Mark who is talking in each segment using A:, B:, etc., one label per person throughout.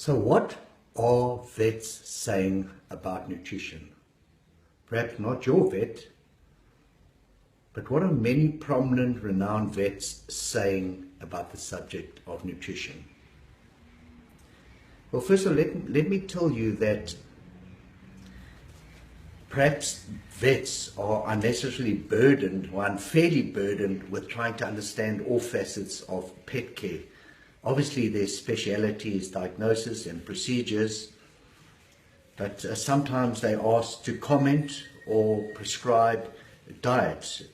A: So what are vets saying about nutrition? Perhaps not your vet, but what are many prominent, renowned vets saying about the subject of nutrition? Well, first of all, let me tell you that perhaps vets are unnecessarily burdened or unfairly burdened with trying to understand all facets of pet care. Obviously, their speciality is diagnosis and procedures, but sometimes they're asked to comment or prescribe diets.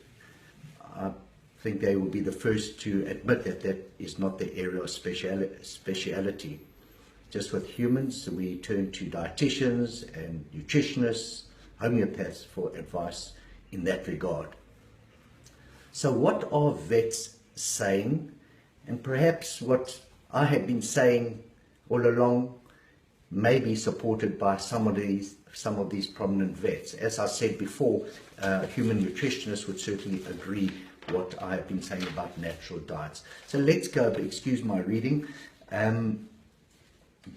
A: I think they will be the first to admit that that is not their area of speciality. Just with humans, we turn to dietitians and nutritionists, homeopaths for advice in that regard. So what are vets saying? And perhaps what I have been saying all along may be supported by some of these prominent vets. As I said before, human nutritionists would certainly agree what I have been saying about natural diets. So let's go, excuse my reading.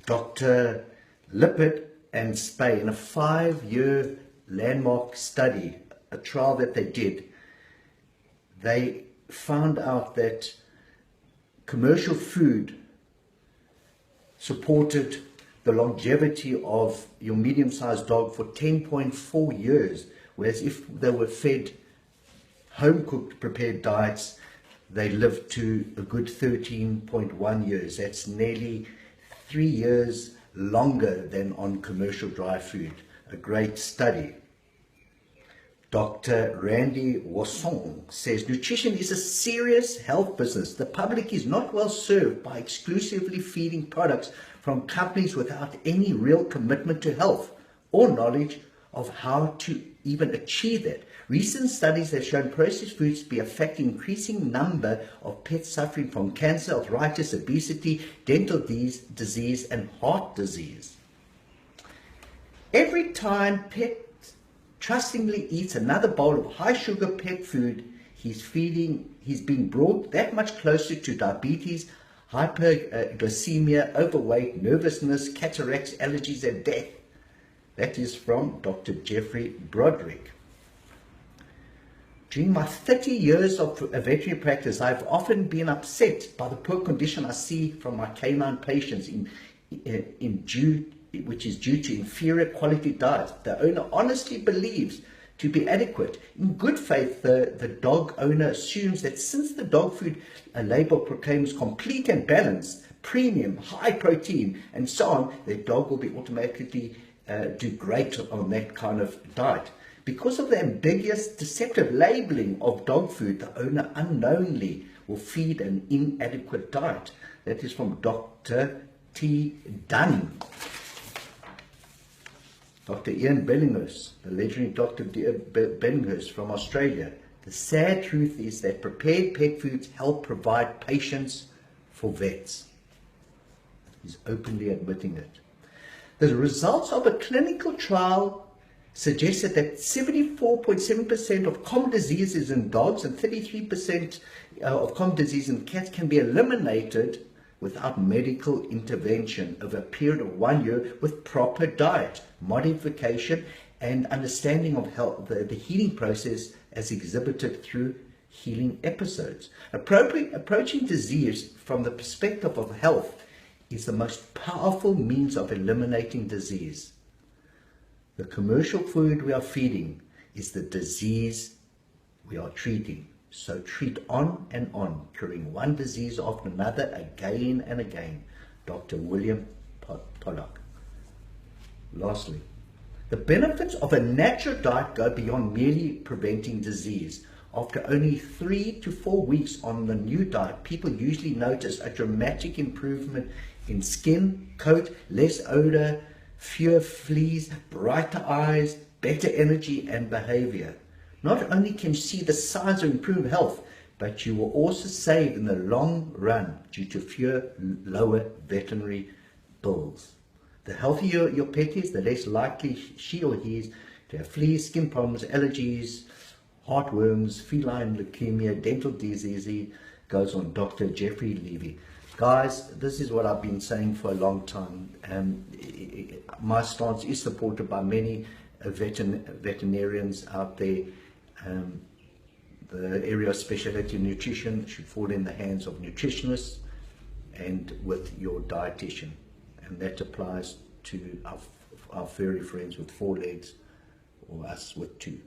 A: Dr. Lippert and Spey, in a 5-year landmark study, a trial that they did, they found out that commercial food supported the longevity of your medium-sized dog for 10.4 years, whereas if they were fed home-cooked prepared diets, they lived to a good 13.1 years. That's nearly 3 years longer than on commercial dry food. A great study. Dr. Randy Wasson says nutrition is a serious health business. The public is not well served by exclusively feeding products from companies without any real commitment to health or knowledge of how to even achieve that. Recent studies have shown processed foods to be affecting increasing number of pets suffering from cancer, arthritis, obesity, dental disease, and heart disease. Every time pet trustingly eats another bowl of high sugar pet food, he's being brought that much closer to diabetes, hyperglycemia, overweight, nervousness, cataracts, allergies, and death. That is from Dr. Jeffrey Broderick. During my 30 years of veterinary practice, I've often been upset by the poor condition I see from my canine patients which is due to inferior quality diet the owner honestly believes to be adequate. In good faith, the dog owner assumes that since the dog food label proclaims complete and balanced, premium, high protein, and so on, their dog will be automatically do great on that kind of diet. Because of the ambiguous, deceptive labeling of dog food, the owner unknowingly will feed an inadequate diet. That is from Dr. T. Dunn. Dr. Ian Bellinghurst, the legendary Dr. Bellinghurst from Australia. The sad truth is that prepared pet foods help provide patients for vets. He's openly admitting it. The results of a clinical trial suggested that 74.7% of common diseases in dogs and 33% of common disease in cats can be eliminated without medical intervention over a period of 1 year with proper diet, modification, and understanding of health, the healing process as exhibited through healing episodes. Approaching disease from the perspective of health is the most powerful means of eliminating disease. The commercial food we are feeding is the disease we are treating. So treat on and on, curing one disease after another again and again. Dr. William Pollack. Lastly, the benefits of a natural diet go beyond merely preventing disease. After only 3 to 4 weeks on the new diet, people usually notice a dramatic improvement in skin, coat, less odor, fewer fleas, brighter eyes, better energy and behavior. Not only can you see the signs of improved health, but you will also save in the long run due to fewer, lower veterinary bills. The healthier your pet is, the less likely she or he is to have fleas, skin problems, allergies, heartworms, feline leukemia, dental disease, goes on Dr. Jeffrey Levy. Guys, this is what I've been saying for a long time. My stance is supported by many veterinarians out there. The area of specialty nutrition should fall in the hands of nutritionists and with your dietitian. And that applies to our furry friends with 4 legs or us with 2.